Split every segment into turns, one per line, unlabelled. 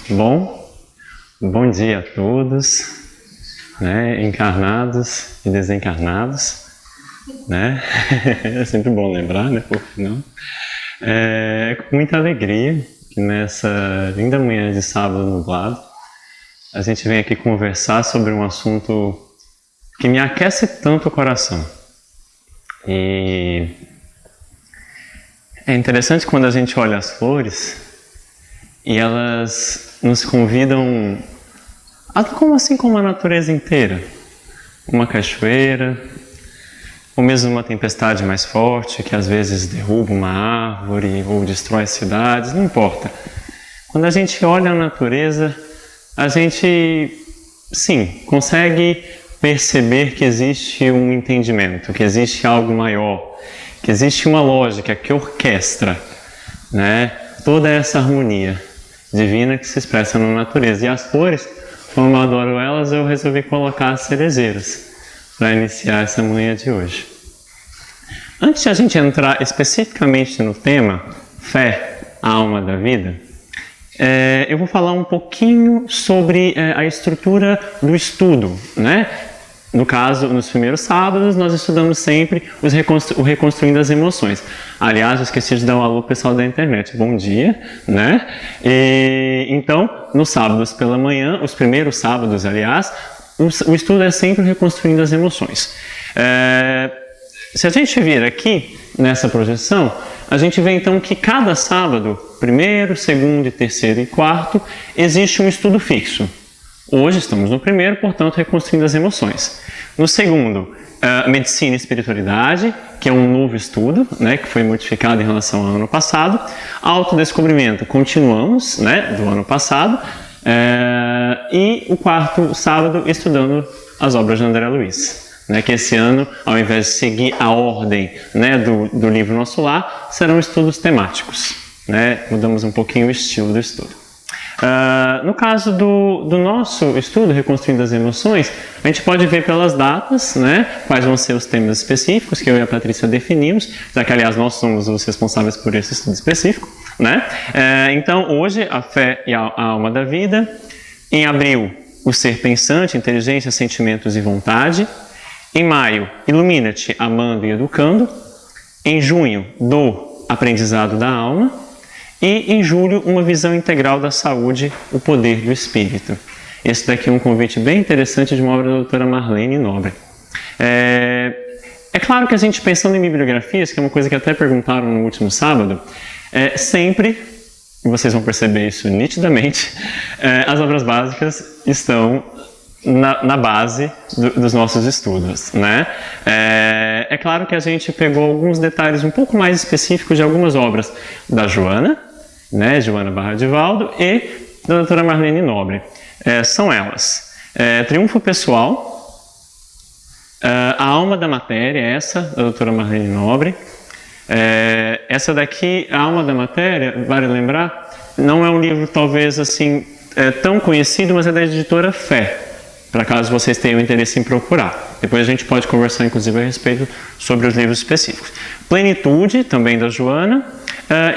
Bom dia a todos, né, encarnados e desencarnados, né? É sempre bom lembrar, né, por que não? É com muita alegria que nessa linda manhã de sábado nublado a gente vem aqui conversar sobre um assunto que me aquece tanto o coração. E é interessante quando a gente olha as flores e elas nos convidam, assim como a natureza inteira, uma cachoeira, ou mesmo uma tempestade mais forte que às vezes derruba uma árvore ou destrói cidades, não importa. Quando a gente olha a natureza, a gente, sim, consegue perceber que existe um entendimento, que existe algo maior, que existe uma lógica que orquestra, né, toda essa harmonia divina que se expressa na natureza. E as flores, como eu adoro elas, eu resolvi colocar as cerejeiras para iniciar essa manhã de hoje. Antes de a gente entrar especificamente no tema fé, a alma da vida, eu vou falar um pouquinho sobre a estrutura do estudo, né? No caso, nos primeiros sábados, nós estudamos sempre o Reconstruindo as Emoções. Aliás, eu esqueci de dar um alô pro pessoal da internet. Bom dia, né? Então, nos sábados pela manhã, os primeiros sábados, aliás, o estudo é sempre Reconstruindo as Emoções. Se a gente vir aqui, nessa projeção, a gente vê então que cada sábado, primeiro, segundo, terceiro e quarto, existe um estudo fixo. Hoje estamos no primeiro, portanto, Reconstruindo as Emoções. No segundo, Medicina e Espiritualidade, que é um novo estudo, né, que foi modificado em relação ao ano passado. Autodescobrimento, continuamos, né, do ano passado. E o quarto sábado, estudando as obras de André Luiz. Né, que esse ano, ao invés de seguir a ordem, né, do livro Nosso Lar, serão estudos temáticos. Né? Mudamos um pouquinho o estilo do estudo. No caso do nosso estudo, Reconstruindo as Emoções, a gente pode ver pelas datas, né, quais vão ser os temas específicos que eu e a Patrícia definimos, já que, aliás, nós somos os responsáveis por esse estudo específico. Né? Então, hoje, a fé e a alma da vida. Em abril, o ser pensante, inteligência, sentimentos e vontade. Em maio, Ilumina-te, amando e educando. Em junho, do aprendizado da alma. E em julho, uma visão integral da saúde, o poder do espírito. Esse daqui é um convite bem interessante de uma obra da doutora Marlene Nobre. É claro que a gente, pensando em bibliografias, que é uma coisa que até perguntaram no último sábado, sempre, e vocês vão perceber isso nitidamente, as obras básicas estão na base dos nossos estudos, né? É claro que a gente pegou alguns detalhes um pouco mais específicos de algumas obras da Joana, né, Joana Barra-Divaldo, e da doutora Marlene Nobre. São elas: Triunfo Pessoal, A Alma da Matéria, essa, da doutora Marlene Nobre. Essa daqui, A Alma da Matéria, vale lembrar, não é um livro talvez assim tão conhecido, mas é da editora Fé, para caso vocês tenham interesse em procurar. Depois a gente pode conversar, inclusive, a respeito sobre os livros específicos. Plenitude, também da Joana,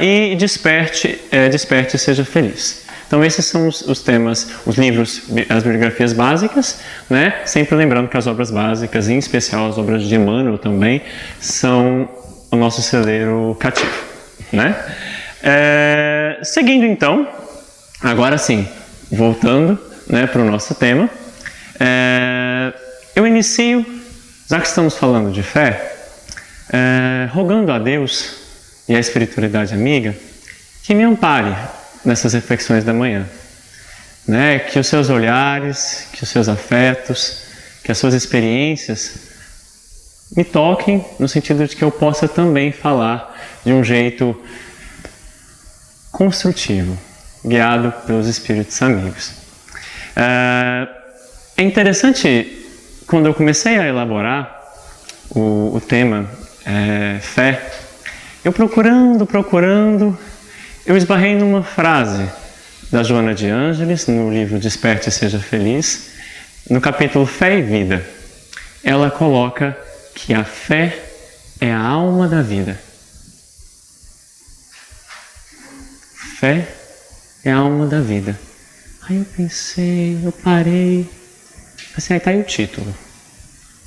e Desperte e Seja Feliz. Então, esses são os temas, os livros, as bibliografias básicas, né? Sempre lembrando que as obras básicas, em especial as obras de Emmanuel também, são o nosso celeiro cativo, né? Seguindo, então, agora sim, voltando, né, para o nosso tema, eu inicio, já que estamos falando de fé, rogando a Deus e a espiritualidade amiga que me ampare nessas reflexões da manhã, né? Que os seus olhares, que os seus afetos, que as suas experiências me toquem no sentido de que eu possa também falar de um jeito construtivo, guiado pelos espíritos amigos. É interessante, quando eu comecei a elaborar o tema fé, eu procurando, eu esbarrei numa frase da Joana de Ângeles, no livro Desperte e Seja Feliz, no capítulo Fé e Vida. Ela coloca que a fé é a alma da vida. Fé é a alma da vida. Aí eu pensei, eu parei, assim, aí tá aí o título.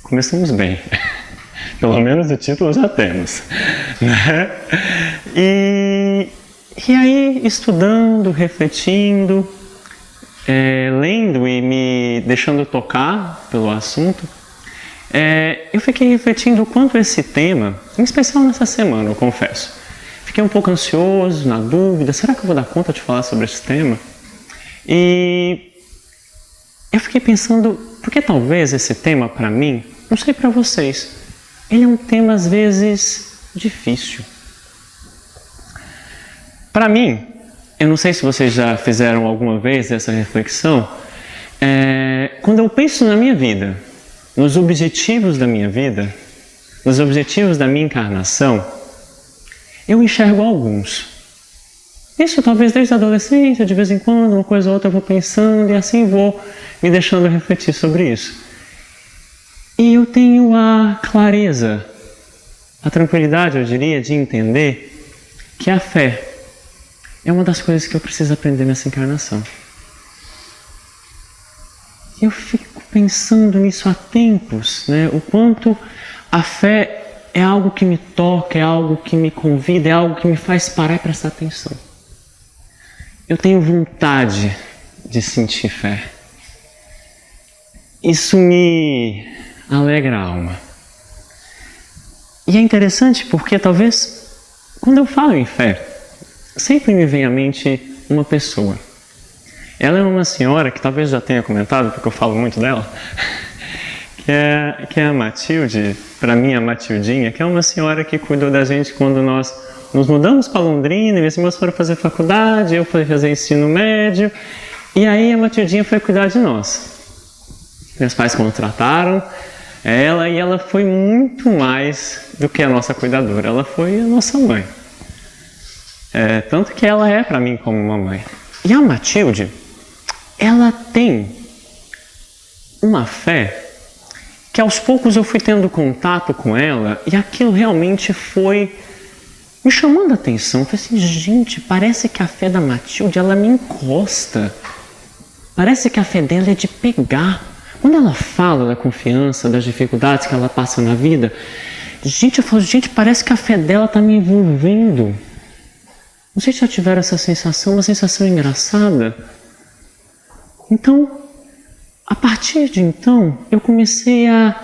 Começamos bem. Pelo menos o título já temos, né? E aí, estudando, refletindo, lendo e me deixando tocar pelo assunto, eu fiquei refletindo o quanto esse tema, em especial nessa semana, eu confesso, fiquei um pouco ansioso, na dúvida, será que eu vou dar conta de falar sobre esse tema? E eu fiquei pensando, porque talvez esse tema para mim, não sei para vocês, ele é um tema às vezes difícil. Para mim, eu não sei se vocês já fizeram alguma vez essa reflexão, quando eu penso na minha vida, nos objetivos da minha vida, nos objetivos da minha encarnação, eu enxergo alguns. Isso talvez desde a adolescência, de vez em quando, uma coisa ou outra eu vou pensando e assim vou me deixando refletir sobre isso. E eu tenho a clareza, a tranquilidade, eu diria, de entender que a fé é uma das coisas que eu preciso aprender nessa encarnação. Eu fico pensando nisso há tempos, né? O quanto a fé é algo que me toca, é algo que me convida, é algo que me faz parar e prestar atenção. Eu tenho vontade de sentir fé. Isso me alegra a alma. E é interessante porque talvez, quando eu falo em fé, sempre me vem à mente uma pessoa. Ela é uma senhora que talvez já tenha comentado, porque eu falo muito dela, que é a Matilde, para mim a Matildinha, que é uma senhora que cuidou da gente quando nós nos mudamos para Londrina, minhas irmãs foram fazer faculdade, eu fui fazer ensino médio, e aí a Matildinha foi cuidar de nós. Meus pais contrataram ela e ela foi muito mais do que a nossa cuidadora, ela foi a nossa mãe. Tanto que ela é para mim como uma mãe. E a Matilde, ela tem uma fé que aos poucos eu fui tendo contato com ela e aquilo realmente foi me chamando a atenção. Eu falei assim, gente, parece que a fé da Matilde, ela me encosta. Parece que a fé dela é de pegar. Quando ela fala da confiança, das dificuldades que ela passa na vida, gente, eu falo, gente, parece que a fé dela está me envolvendo. Não sei se já tiveram essa sensação, uma sensação engraçada. Então, a partir de então, eu comecei a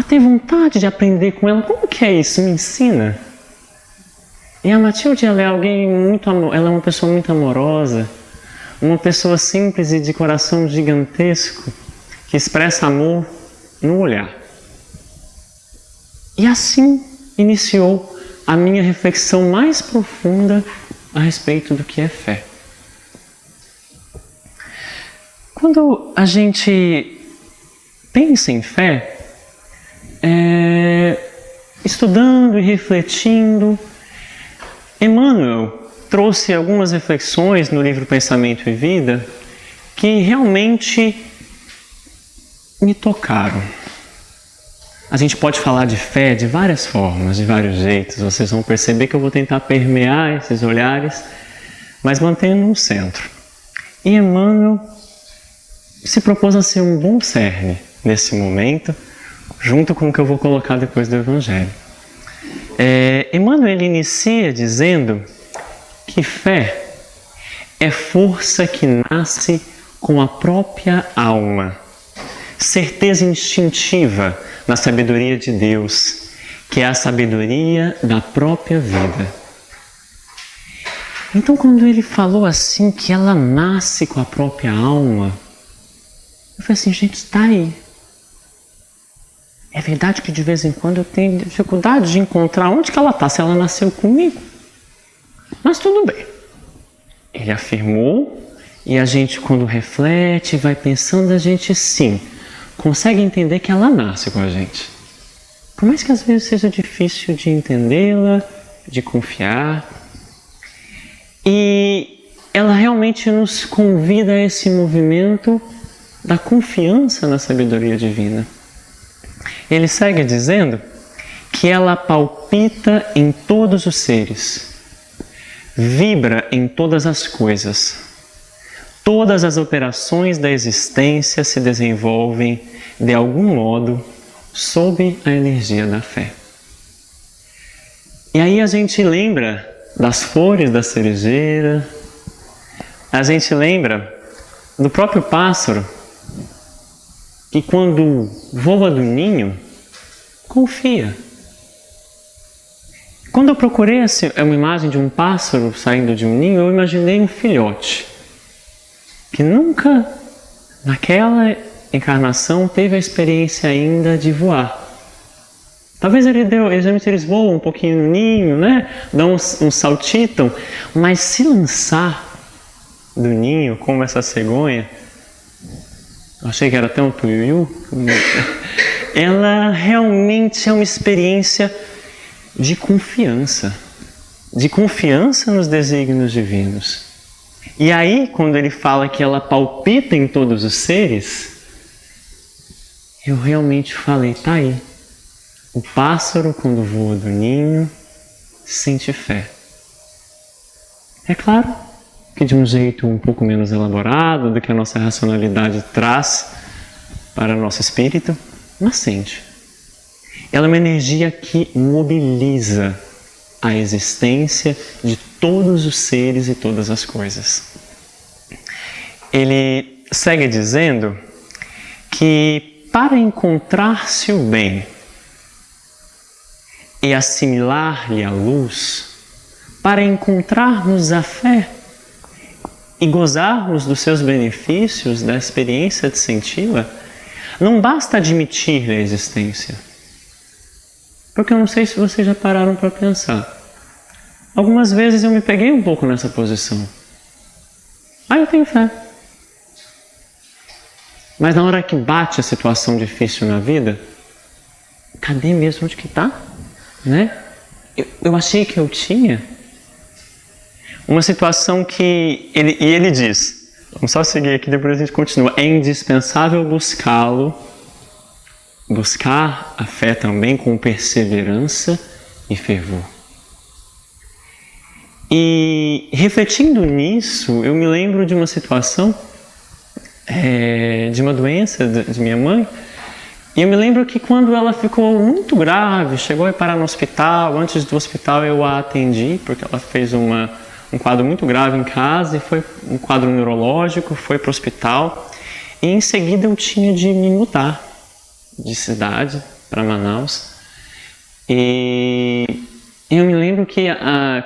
ter vontade de aprender com ela. Como que é isso? Me ensina. E a Matilde, ela é alguém ela é uma pessoa muito amorosa, uma pessoa simples e de coração gigantesco, que expressa amor no olhar. E assim iniciou a minha reflexão mais profunda a respeito do que é fé. Quando a gente pensa em fé, estudando e refletindo, Emmanuel trouxe algumas reflexões no livro Pensamento e Vida que realmente me tocaram. A gente pode falar de fé de várias formas, de vários jeitos. Vocês vão perceber que eu vou tentar permear esses olhares, mas mantendo no centro. E Emmanuel se propôs a ser um bom cerne nesse momento, junto com o que eu vou colocar depois do Evangelho. Emmanuel ele inicia dizendo que fé é força que nasce com a própria alma, certeza instintiva na sabedoria de Deus, que é a sabedoria da própria vida. Então, quando ele falou assim, que ela nasce com a própria alma, eu falei assim, gente, está aí. É verdade que de vez em quando eu tenho dificuldade de encontrar onde que ela está, se ela nasceu comigo. Mas tudo bem. Ele afirmou, e a gente, quando reflete, vai pensando, a gente sim consegue entender que ela nasce com a gente. Por mais que às vezes seja difícil de entendê-la, de confiar. E ela realmente nos convida a esse movimento da confiança na sabedoria divina. Ele segue dizendo que ela palpita em todos os seres, vibra em todas as coisas, todas as operações da existência se desenvolvem, de algum modo, sob a energia da fé. E aí a gente lembra das flores da cerejeira, a gente lembra do próprio pássaro, que quando voa do ninho, confia. Quando eu procurei uma imagem de um pássaro saindo de um ninho, eu imaginei um filhote, que nunca, naquela encarnação, teve a experiência ainda de voar. Talvez eles voam um pouquinho no ninho, né? Dão um saltitam, mas se lançar do ninho, como essa cegonha, eu achei que era até um tuiuiu, ela realmente é uma experiência de confiança nos desígnios divinos. E aí, quando ele fala que ela palpita em todos os seres, eu realmente falei, tá aí. O pássaro, quando voa do ninho, sente fé. É claro que de um jeito um pouco menos elaborado do que a nossa racionalidade traz para o nosso espírito, mas sente. Ela é uma energia que mobiliza a existência de todos os seres e todas as coisas. Ele segue dizendo que para encontrar-se o bem e assimilar-lhe a luz, para encontrarmos a fé e gozarmos dos seus benefícios, da experiência de senti-la, não basta admitir a existência. Porque eu não sei se vocês já pararam para pensar. Algumas vezes eu me peguei um pouco nessa posição. Eu tenho fé. Mas na hora que bate a situação difícil na vida, cadê mesmo onde que está? Né? Eu achei que eu tinha. Uma situação que ele diz, vamos só seguir aqui, depois a gente continua, é indispensável buscar a fé também com perseverança e fervor. E refletindo nisso, eu me lembro de uma situação, de uma doença de minha mãe, e eu me lembro que quando ela ficou muito grave, chegou a parar no hospital, antes do hospital eu a atendi, porque ela fez um quadro muito grave em casa, e foi um quadro neurológico, foi para o hospital, e em seguida eu tinha de me mudar de cidade para Manaus. E eu me lembro que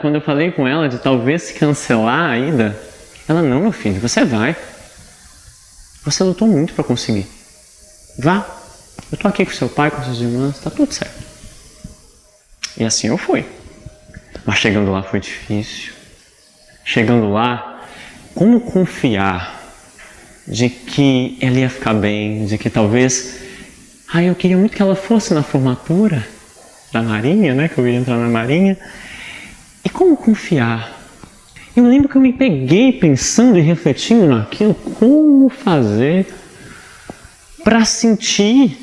quando eu falei com ela de talvez cancelar a ida, ela, não, meu filho, você vai. Você lutou muito para conseguir. Vá. Eu estou aqui com seu pai, com suas irmãs, está tudo certo. E assim eu fui. Mas chegando lá foi difícil. Chegando lá, como confiar de que ela ia ficar bem, de que talvez... eu queria muito que ela fosse na formatura da Marinha, né? Que eu ia entrar na Marinha. E como confiar? Eu lembro que eu me peguei pensando e refletindo naquilo, como fazer para sentir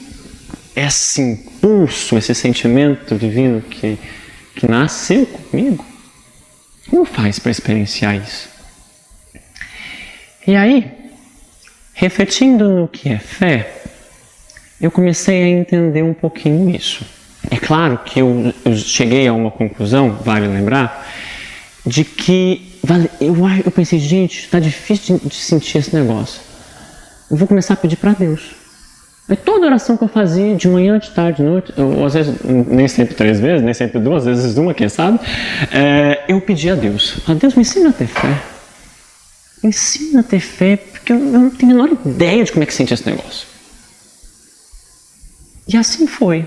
esse impulso, esse sentimento divino que nasceu comigo. Como faz para experienciar isso? E aí, refletindo no que é fé, eu comecei a entender um pouquinho isso. É claro que eu cheguei a uma conclusão, vale lembrar, de que eu pensei, gente, está difícil de sentir esse negócio. Eu vou começar a pedir para Deus. Aí toda oração que eu fazia, de manhã, de tarde, de noite, ou às vezes nem sempre 3 vezes, nem sempre 2, às vezes 1, quem sabe, eu pedi a Deus. Deus, me ensina a ter fé. Me ensina a ter fé, porque eu não tenho a menor ideia de como é que sente esse negócio. E assim foi.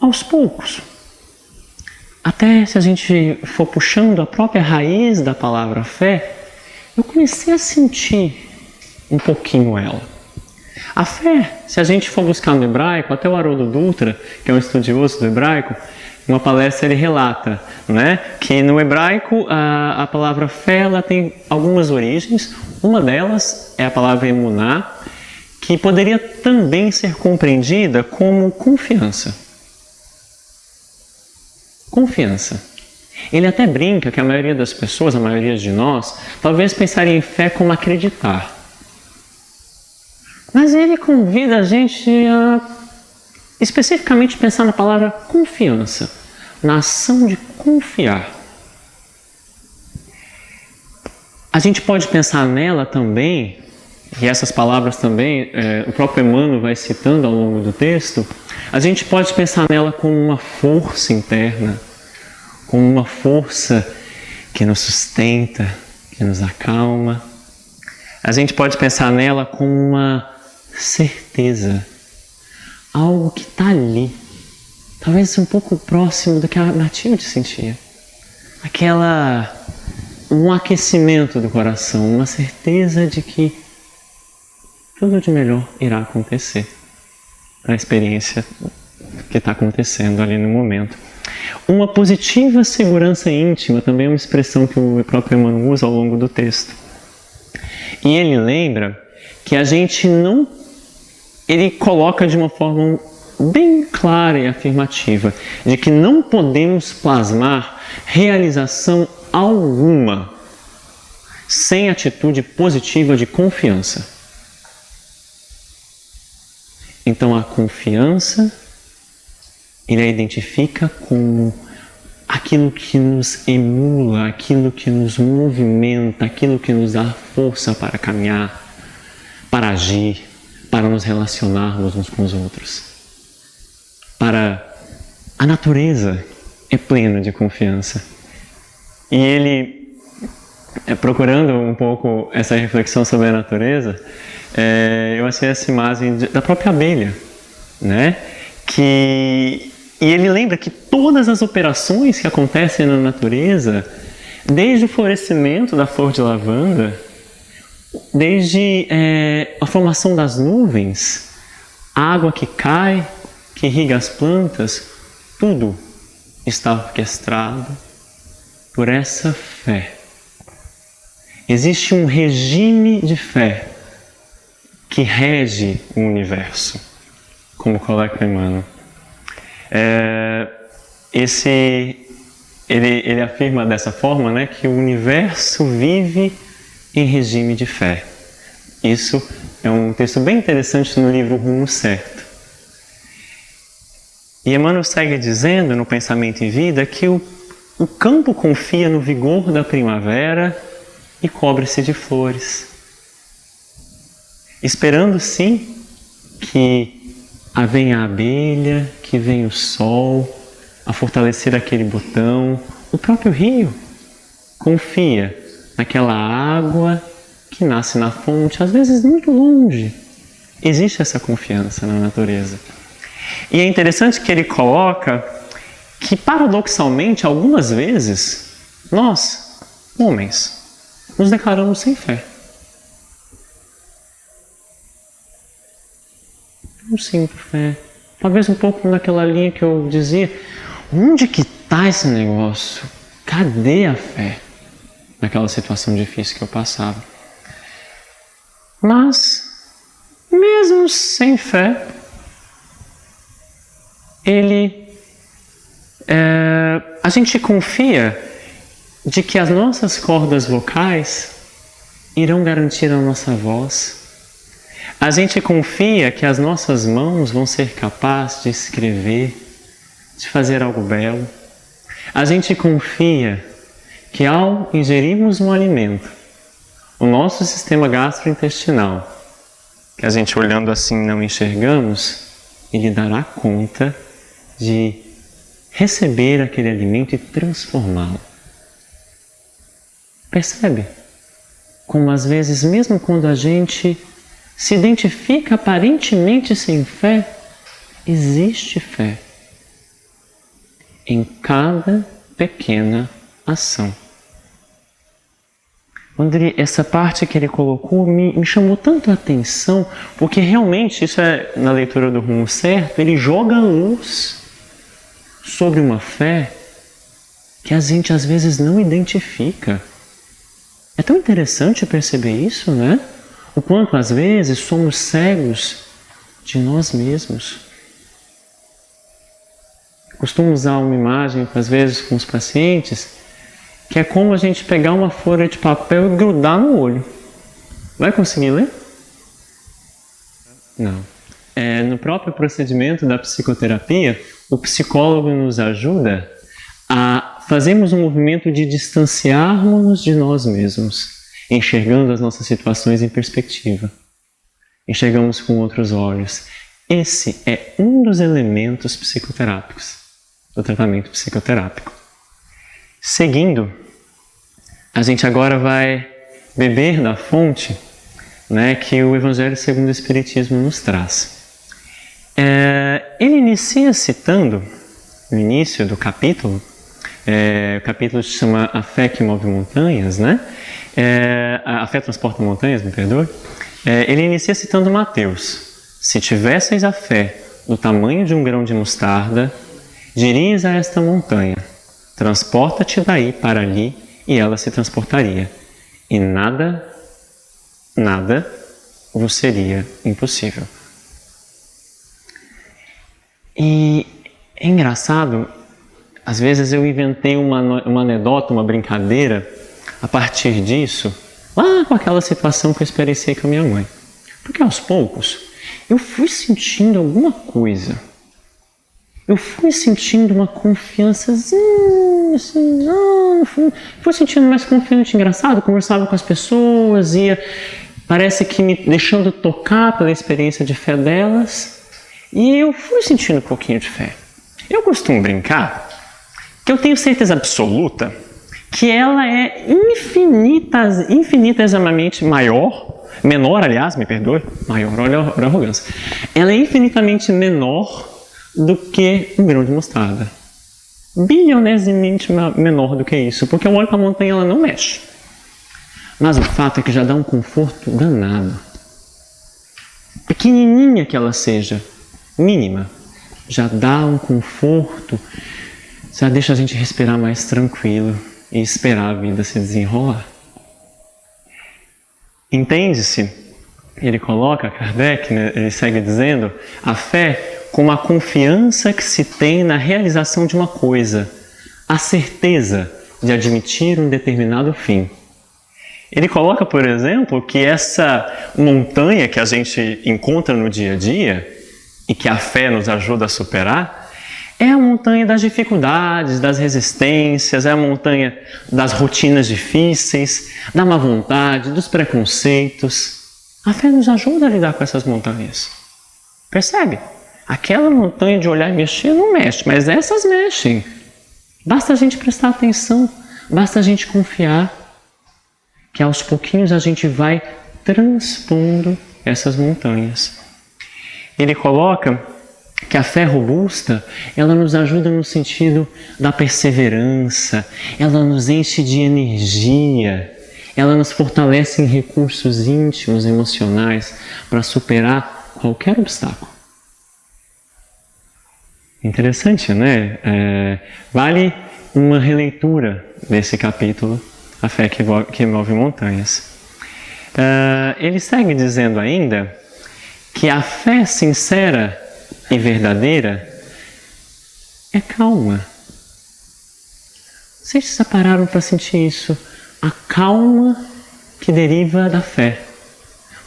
Aos poucos. Até se a gente for puxando a própria raiz da palavra fé, eu comecei a sentir um pouquinho ela. A fé, se a gente for buscar no hebraico, até o Haroldo Dutra, que é um estudioso do hebraico, em uma palestra ele relata, né, que no hebraico a palavra fé ela tem algumas origens. Uma delas é a palavra emuná, que poderia também ser compreendida como confiança. Confiança. Ele até brinca que a maioria das pessoas, a maioria de nós, talvez pensaria em fé como acreditar. Mas ele convida a gente a especificamente pensar na palavra confiança, na ação de confiar. A gente pode pensar nela também, e essas palavras também, o próprio Emmanuel vai citando ao longo do texto, a gente pode pensar nela como uma força interna, como uma força que nos sustenta, que nos acalma. A gente pode pensar nela como uma certeza, algo que está ali, talvez um pouco próximo do que a Matilde sentia. Um aquecimento do coração, uma certeza de que tudo de melhor irá acontecer. A experiência que está acontecendo ali no momento. Uma positiva segurança íntima também é uma expressão que o próprio Emmanuel usa ao longo do texto. E ele lembra que a gente não... Ele coloca de uma forma bem clara e afirmativa de que não podemos plasmar realização alguma sem atitude positiva de confiança. Então a confiança ele a identifica como aquilo que nos emula, aquilo que nos movimenta, aquilo que nos dá força para caminhar, para agir, para nos relacionarmos uns com os outros. A natureza é plena de confiança. E ele, procurando um pouco essa reflexão sobre a natureza, eu achei essa imagem da própria abelha, né? E ele lembra que todas as operações que acontecem na natureza, desde o florescimento da flor de lavanda, desde a formação das nuvens, a água que cai, que irriga as plantas, tudo está orquestrado por essa fé. Existe um regime de fé que rege o universo, como coloca Emmanuel. Ele afirma dessa forma, né, que o universo vive em regime de fé. Isso é um texto bem interessante no livro Rumo Certo. E Emmanuel segue dizendo no Pensamento e Vida que o campo confia no vigor da primavera e cobre-se de flores, esperando sim que venha a abelha, que venha o sol a fortalecer aquele botão. O próprio rio confia naquela água que nasce na fonte, às vezes muito longe. Existe essa confiança na natureza. E é interessante que ele coloca que, paradoxalmente, algumas vezes, nós, homens, nos declaramos sem fé. Não sinto fé. Talvez um pouco naquela linha que eu dizia, onde que está esse negócio? Cadê a fé? Naquela situação difícil que eu passava. Mas, mesmo sem fé, a gente confia de que as nossas cordas vocais irão garantir a nossa voz. A gente confia que as nossas mãos vão ser capazes de escrever, de fazer algo belo. A gente confia que ao ingerirmos um alimento, o nosso sistema gastrointestinal, que a gente olhando assim não enxergamos, ele dará conta de receber aquele alimento e transformá-lo. Percebe? Como às vezes, mesmo quando a gente se identifica aparentemente sem fé, existe fé em cada pequena ação. André, essa parte que ele colocou me chamou tanto a atenção, porque realmente, isso é na leitura do Rumo Certo, ele joga luz sobre uma fé que a gente às vezes não identifica. É tão interessante perceber isso, né? O quanto às vezes somos cegos de nós mesmos. costumo usar uma imagem, às vezes, com os pacientes, que é como a gente pegar uma folha de papel e grudar no olho. Vai conseguir ler? Não. No próprio procedimento da psicoterapia, o psicólogo nos ajuda a fazermos um movimento de distanciarmos-nos de nós mesmos, enxergando as nossas situações em perspectiva. Enxergamos com outros olhos. Esse é um dos elementos psicoterápicos, do tratamento psicoterápico. Seguindo, a gente agora vai beber da fonte, né, que o Evangelho segundo o Espiritismo nos traz. Ele inicia citando, no início do capítulo, o capítulo se chama A Fé que Move Montanhas, né? A Fé Transporta Montanhas, me perdoe. Ele inicia citando Mateus. Se tivesseis a fé do tamanho de um grão de mostarda, dirias a esta montanha, transporta-te daí para ali, e ela se transportaria. E nada vos seria impossível. E é engraçado, às vezes eu inventei uma anedota, uma brincadeira, a partir disso, lá com aquela situação que eu experienciei com a minha mãe. Porque aos poucos, eu fui sentindo alguma coisa. Eu fui sentindo uma confiançazinha, assim, no fundo. Fui sentindo mais confiante, engraçado, conversava com as pessoas, parece que me deixando tocar pela experiência de fé delas. E eu fui sentindo um pouquinho de fé. Eu costumo brincar que eu tenho certeza absoluta que ela é infinitesimamente menor, aliás, me perdoe, maior, olha a arrogância. Ela é infinitamente menor do que um grão de mostarda. Bilionesemente menor do que isso, porque eu olho para a montanha e ela não mexe. Mas o fato é que já dá um conforto danado. Pequenininha que ela seja, mínima, já dá um conforto, já deixa a gente respirar mais tranquilo e esperar a vida se desenrolar. Entende-se? Ele coloca, Kardec, né, ele segue dizendo, a fé como a confiança que se tem na realização de uma coisa, a certeza de admitir um determinado fim. Ele coloca, por exemplo, que essa montanha que a gente encontra no dia a dia e que a fé nos ajuda a superar, é a montanha das dificuldades, das resistências, é a montanha das rotinas difíceis, da má vontade, dos preconceitos. A fé nos ajuda a lidar com essas montanhas. Percebe? Aquela montanha de olhar e mexer não mexe, mas essas mexem. Basta a gente prestar atenção, basta a gente confiar que aos pouquinhos a gente vai transpondo essas montanhas. Ele coloca que a fé robusta, ela nos ajuda no sentido da perseverança, ela nos enche de energia, ela nos fortalece em recursos íntimos, emocionais, para superar qualquer obstáculo. Interessante, né? Vale uma releitura desse capítulo, A Fé que Move Montanhas. Ele segue dizendo ainda que a fé sincera e verdadeira é calma. Vocês já pararam para sentir isso? A calma que deriva da fé.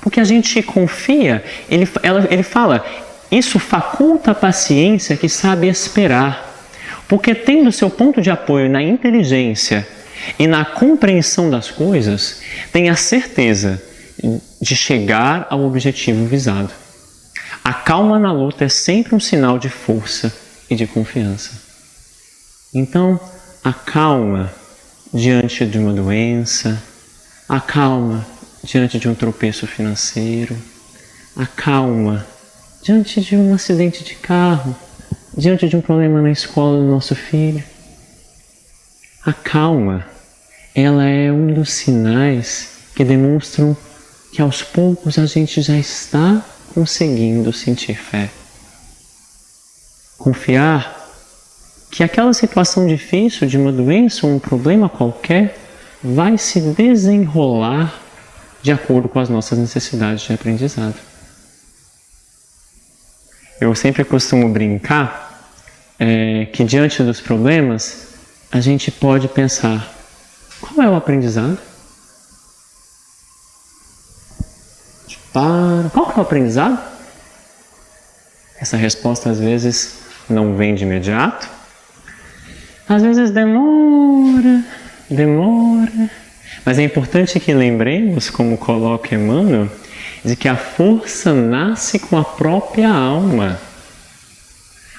Porque a gente confia, ele fala, isso faculta a paciência que sabe esperar. Porque tendo seu ponto de apoio na inteligência e na compreensão das coisas, tem a certeza de chegar ao objetivo visado. A calma na luta é sempre um sinal de força e de confiança. Então, a calma diante de uma doença, a calma diante de um tropeço financeiro, a calma diante de um acidente de carro, diante de um problema na escola do nosso filho. A calma, ela é um dos sinais que demonstram que aos poucos a gente já está conseguindo sentir fé. Confiar que aquela situação difícil de uma doença ou um problema qualquer vai se desenrolar de acordo com as nossas necessidades de aprendizado. Eu sempre costumo brincar que diante dos problemas, a gente pode pensar, qual é o aprendizado? Qual é o aprendizado? Essa resposta às vezes não vem de imediato. Às vezes demora. Mas é importante que lembremos, como coloca Emmanuel, de que a força nasce com a própria alma.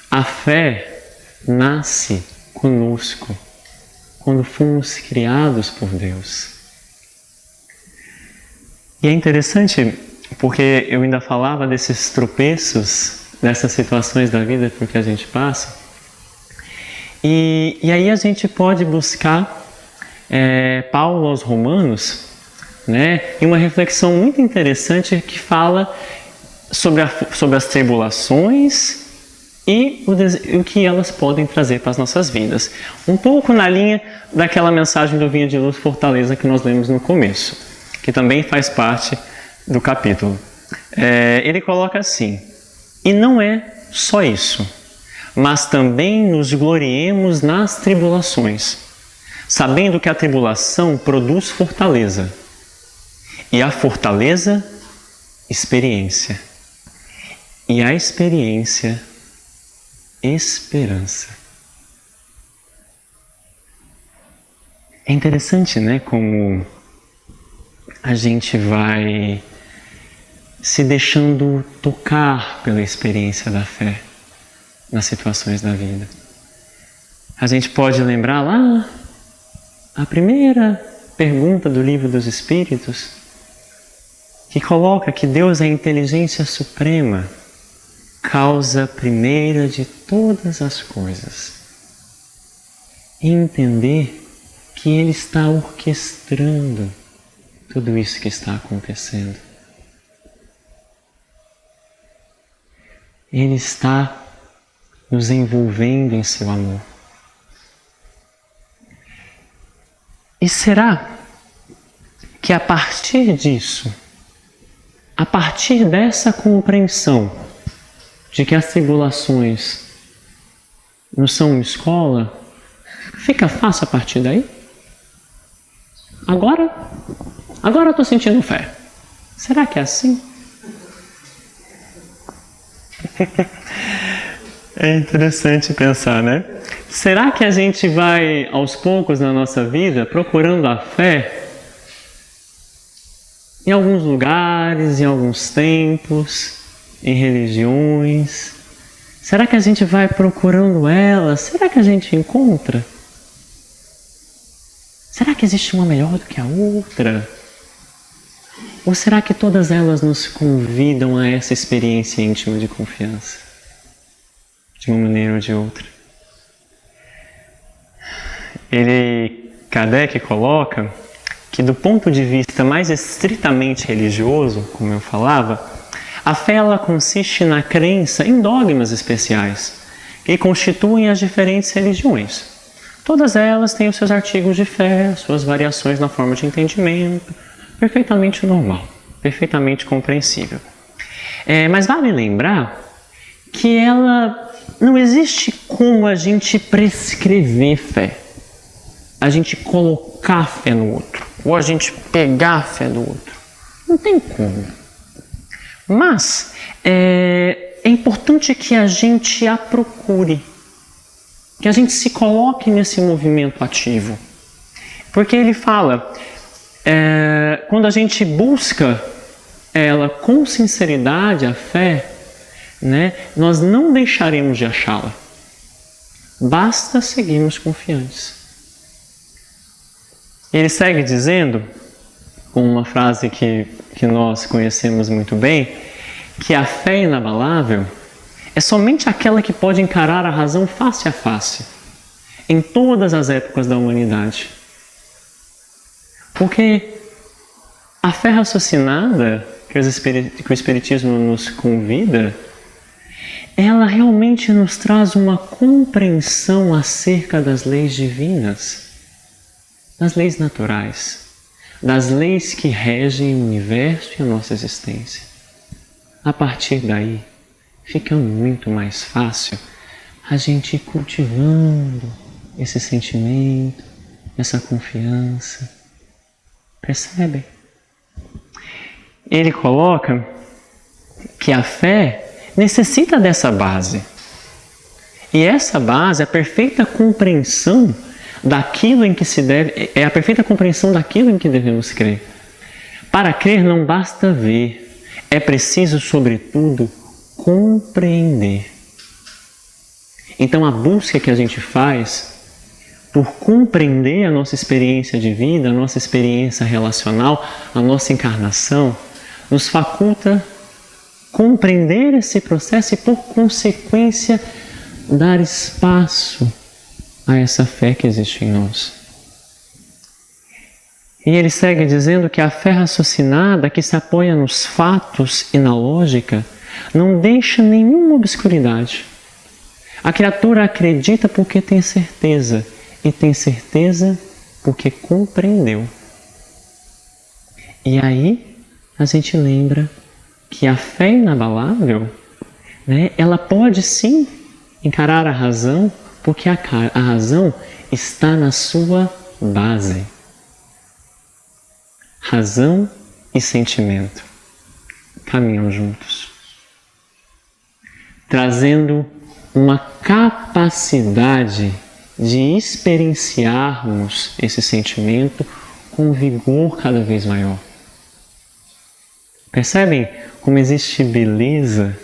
A fé nasce conosco, quando fomos criados por Deus. E é interessante, porque eu ainda falava desses tropeços, dessas situações da vida por que a gente passa, e aí a gente pode buscar Paulo aos Romanos, né, em uma reflexão muito interessante que fala sobre as tribulações e o que elas podem trazer para as nossas vidas. Um pouco na linha daquela mensagem do Vinha de Luz Fortaleza que nós lemos no começo, que também faz parte do capítulo. Ele coloca assim: e não é só isso, mas também nos gloriemos nas tribulações, sabendo que a tribulação produz fortaleza, e a fortaleza, experiência, e a experiência, esperança. É interessante, né, como a gente vai se deixando tocar pela experiência da fé nas situações da vida. A gente pode lembrar lá a primeira pergunta do Livro dos Espíritos, que coloca que Deus é a inteligência suprema, causa primeira de todas as coisas. E entender que Ele está orquestrando tudo isso que está acontecendo. Ele está nos envolvendo em seu amor. E será que a partir disso, a partir dessa compreensão de que as tribulações não são uma escola, fica fácil a partir daí? Agora eu estou sentindo fé. Será que é assim? É interessante pensar, né? Será que a gente vai, aos poucos na nossa vida, procurando a fé em alguns lugares, em alguns tempos, em religiões? Será que a gente vai procurando ela? Será que a gente encontra? Será que existe uma melhor do que a outra? Ou será que todas elas nos convidam a essa experiência íntima de confiança? De uma maneira ou de outra. Kardec coloca que do ponto de vista mais estritamente religioso, como eu falava, a fé ela consiste na crença em dogmas especiais que constituem as diferentes religiões. Todas elas têm os seus artigos de fé, suas variações na forma de entendimento, perfeitamente normal, perfeitamente compreensível. Mas vale lembrar que ela não existe como a gente prescrever fé, a gente colocar fé no outro, ou a gente pegar a fé do outro. Não tem como. Mas é importante que a gente a procure, que a gente se coloque nesse movimento ativo. Porque ele fala, quando a gente busca ela com sinceridade, a fé, né, nós não deixaremos de achá-la. Basta seguirmos confiantes. Ele segue dizendo, com uma frase que nós conhecemos muito bem, que a fé inabalável é somente aquela que pode encarar a razão face a face, em todas as épocas da humanidade. Porque a fé raciocinada que o Espiritismo nos convida, ela realmente nos traz uma compreensão acerca das leis divinas, das leis naturais, das leis que regem o universo e a nossa existência. A partir daí, fica muito mais fácil a gente ir cultivando esse sentimento, essa confiança. Percebem? Ele coloca que a fé necessita dessa base. E essa base é a perfeita compreensão daquilo em que se deve, é a perfeita compreensão daquilo em que devemos crer. Para crer não basta ver, é preciso, sobretudo, compreender. Então a busca que a gente faz por compreender a nossa experiência de vida, a nossa experiência relacional, a nossa encarnação, nos faculta compreender esse processo e, por consequência, dar espaço a essa fé que existe em nós. E ele segue dizendo que a fé raciocinada, que se apoia nos fatos e na lógica, não deixa nenhuma obscuridade. A criatura acredita porque tem certeza, e tem certeza porque compreendeu. E aí a gente lembra que a fé inabalável, ela pode sim encarar a razão, porque a razão está na sua base. Razão e sentimento caminham juntos, trazendo uma capacidade de experienciarmos esse sentimento com vigor cada vez maior. Percebem como existe beleza,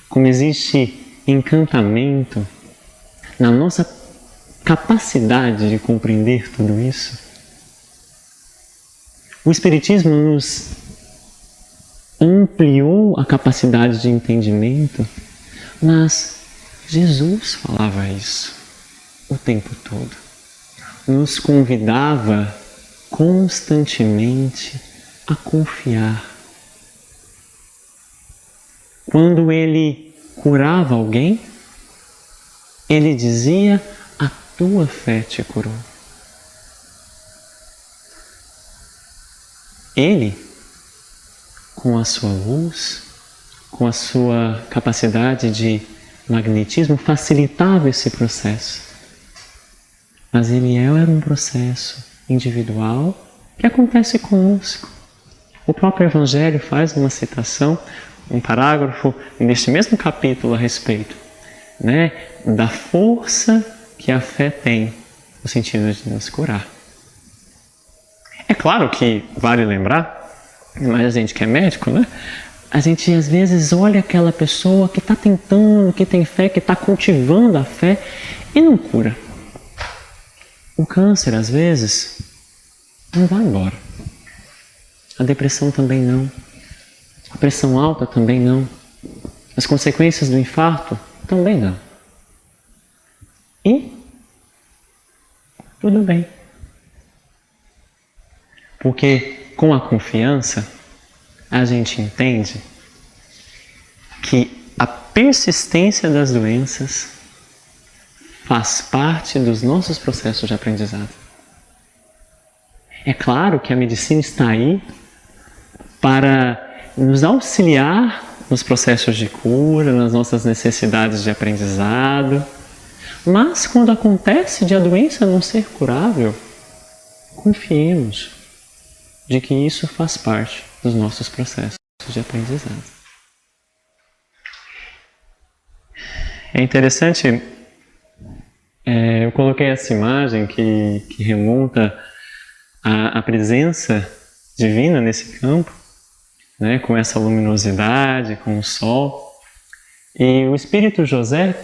como existe encantamento na nossa capacidade de compreender tudo isso? O Espiritismo nos ampliou a capacidade de entendimento, mas Jesus falava isso o tempo todo. Nos convidava constantemente a confiar. Quando ele curava alguém, ele dizia: a tua fé te curou. Ele, com a sua luz, com a sua capacidade de magnetismo, facilitava esse processo. Mas ele era um processo individual que acontece conosco. O próprio Evangelho faz uma citação, um parágrafo neste mesmo capítulo a respeito, da força que a fé tem no sentido de nos curar. É claro que vale lembrar, mas a gente que é médico, a gente às vezes olha aquela pessoa que está tentando, que tem fé, que está cultivando a fé e não cura. O câncer, às vezes, não vai embora. A depressão também não. A pressão alta também não. As consequências do infarto também não. E tudo bem. Porque com a confiança, a gente entende que a persistência das doenças faz parte dos nossos processos de aprendizado. É claro que a medicina está aí para nos auxiliar nos processos de cura, nas nossas necessidades de aprendizado, mas quando acontece de a doença não ser curável, confiemos de que isso faz parte dos nossos processos de aprendizado. É interessante, eu coloquei essa imagem que remonta à presença divina nesse campo, com essa luminosidade, com o sol. E o Espírito José,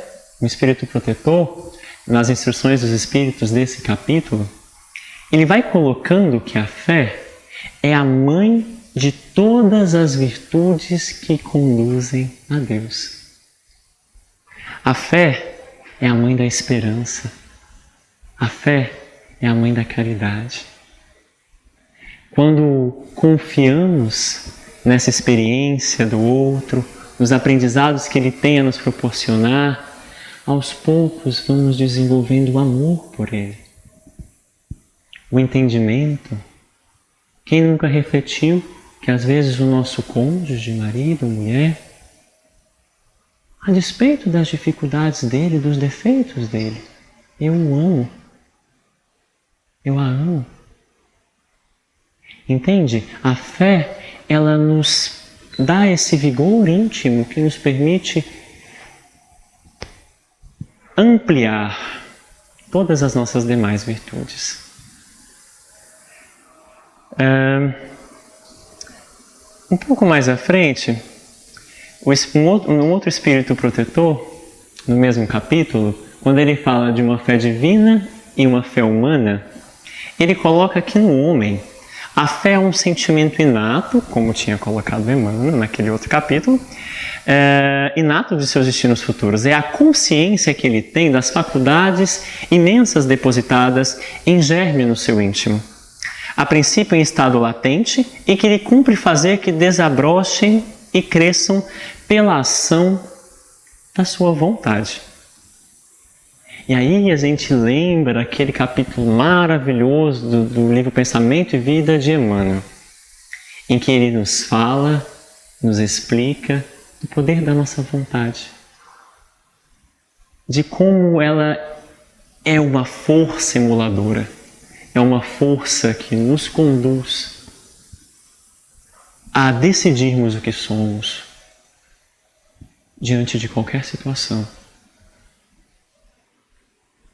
o Espírito Protetor, nas instruções dos Espíritos desse capítulo, ele vai colocando que a fé é a mãe de todas as virtudes que conduzem a Deus. A fé é a mãe da esperança. A fé é a mãe da caridade. Quando confiamos nessa experiência do outro, nos aprendizados que ele tem a nos proporcionar, aos poucos vamos desenvolvendo o amor por ele. O entendimento. Quem nunca refletiu que às vezes o nosso cônjuge, marido, mulher, a despeito das dificuldades dele, dos defeitos dele. Eu o amo. Eu a amo. Entende? A fé, ela nos dá esse vigor íntimo que nos permite ampliar todas as nossas demais virtudes. Um pouco mais à frente, um outro espírito protetor, no mesmo capítulo, quando ele fala de uma fé divina e uma fé humana, ele coloca que no homem a fé é um sentimento inato, como tinha colocado Emmanuel naquele outro capítulo, inato de seus destinos futuros. É a consciência que ele tem das faculdades imensas depositadas em germe no seu íntimo. A princípio em estado latente e que lhe cumpre fazer que desabrochem e cresçam pela ação da sua vontade. E aí a gente lembra aquele capítulo maravilhoso do livro Pensamento e Vida de Emmanuel, em que ele nos fala, nos explica o poder da nossa vontade, de como ela é uma força emuladora, é uma força que nos conduz a decidirmos o que somos diante de qualquer situação.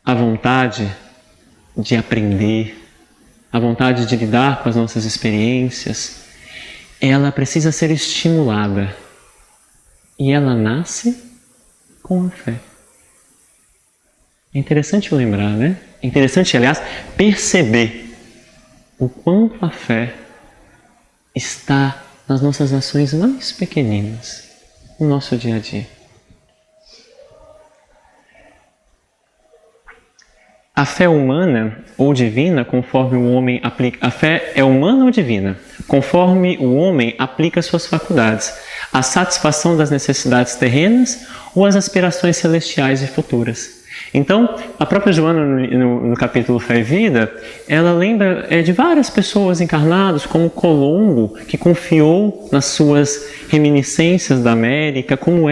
A vontade de aprender, a vontade de lidar com as nossas experiências, ela precisa ser estimulada. E ela nasce com a fé. É interessante lembrar, né? É interessante, aliás, perceber o quanto a fé está nas nossas ações mais pequeninas, no nosso dia a dia. A fé humana ou divina, conforme o homem aplica... A fé é humana ou divina, conforme o homem aplica suas faculdades, a satisfação das necessidades terrenas ou as aspirações celestiais e futuras. Então, a própria Joana, no capítulo Fé e Vida, ela lembra de várias pessoas encarnadas, como Colombo, que confiou nas suas reminiscências da América, como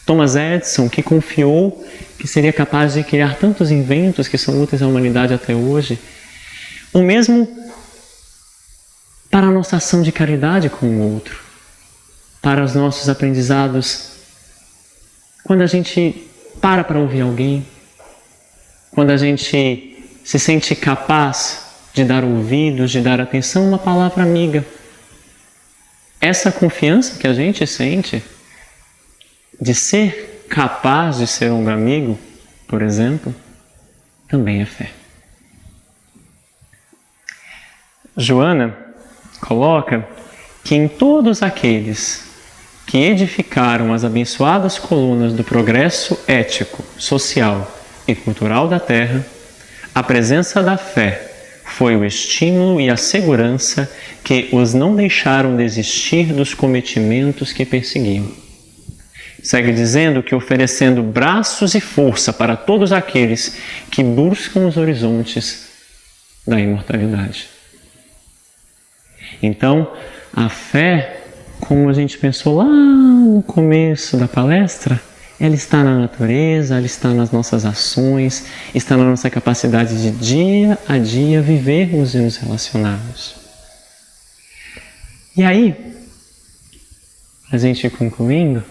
Thomas Edison, que confiou que seria capaz de criar tantos inventos que são úteis à humanidade até hoje. O mesmo para a nossa ação de caridade com o outro, para os nossos aprendizados, quando a gente para ouvir alguém, quando a gente se sente capaz de dar ouvidos, de dar atenção a uma palavra amiga. Essa confiança que a gente sente de ser capaz de ser um amigo, por exemplo, também é fé. Joana coloca que em todos aqueles que edificaram as abençoadas colunas do progresso ético, social e cultural da Terra, a presença da fé foi o estímulo e a segurança que os não deixaram desistir dos cometimentos que perseguiam. Segue dizendo que oferecendo braços e força para todos aqueles que buscam os horizontes da imortalidade. Então, a fé, como a gente pensou lá no começo da palestra, ela está na natureza, ela está nas nossas ações, está na nossa capacidade de dia a dia vivermos e nos relacionarmos. E aí, a gente ir concluindo,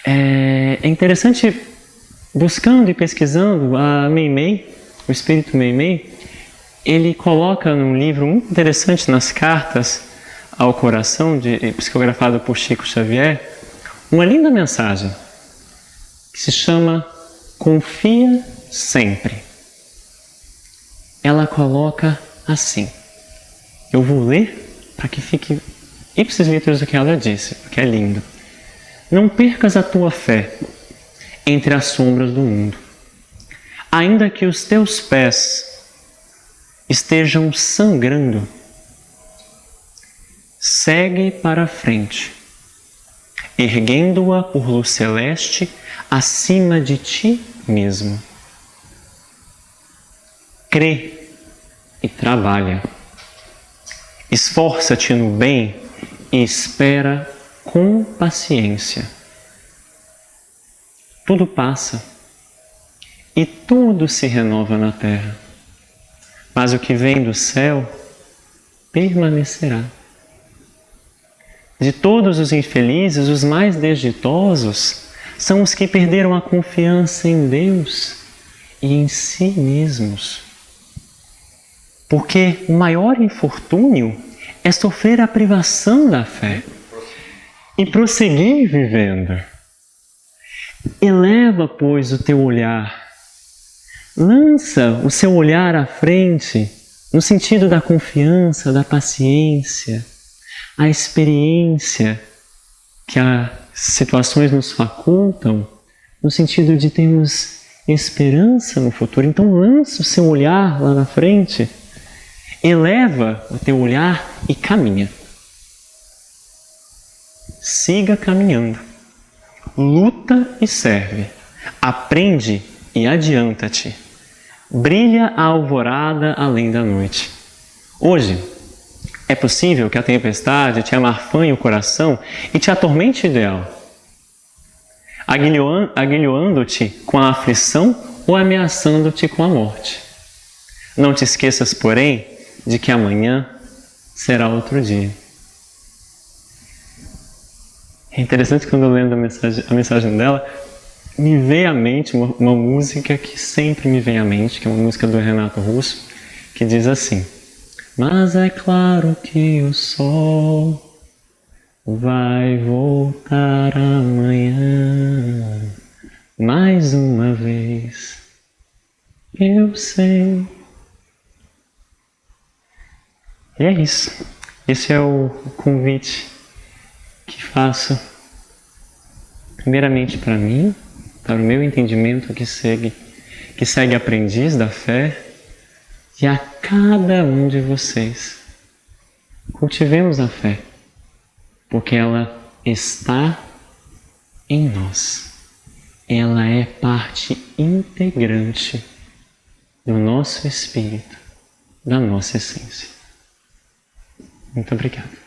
é interessante, buscando e pesquisando, a Meimei, o espírito Meimei, ele coloca num livro muito interessante, nas Cartas ao Coração, psicografado por Chico Xavier, uma linda mensagem que se chama Confia Sempre. Ela coloca assim, eu vou ler para que fique ipsis literis do que ela disse, porque é lindo. Não percas a tua fé entre as sombras do mundo, ainda que os teus pés estejam sangrando. Segue para a frente, erguendo-a por luz celeste acima de ti mesmo. Crê e trabalha. Esforça-te no bem e espera com paciência tudo passa e tudo se renova na terra. Mas o que vem do céu permanecerá. De todos os infelizes, os mais desditosos são os que perderam a confiança em Deus e em si mesmos. Porque o maior infortúnio é sofrer a privação da fé e prosseguir vivendo. Eleva, pois, o teu olhar. Lança o seu olhar à frente, no sentido da confiança, da paciência, a experiência que as situações nos facultam, no sentido de termos esperança no futuro. Então lança o seu olhar lá na frente, eleva o teu olhar e caminha. Siga caminhando. Luta e serve. Aprende e adianta-te. Brilha a alvorada além da noite. Hoje, é possível que a tempestade te amarfanhe o coração e te atormente o ideal, aguilhoando-te com a aflição ou ameaçando-te com a morte. Não te esqueças, porém, de que amanhã será outro dia. É interessante quando eu lendo a mensagem dela, me veio à mente uma música que sempre me vem à mente, que é uma música do Renato Russo, que diz assim: mas é claro que o sol vai voltar amanhã, mais uma vez, eu sei. E é isso. Esse é o convite que faço primeiramente para mim, para o meu entendimento que segue aprendiz da fé, e a cada um de vocês. Cultivemos a fé, porque ela está em nós. Ela é parte integrante do nosso espírito, da nossa essência. Muito obrigado.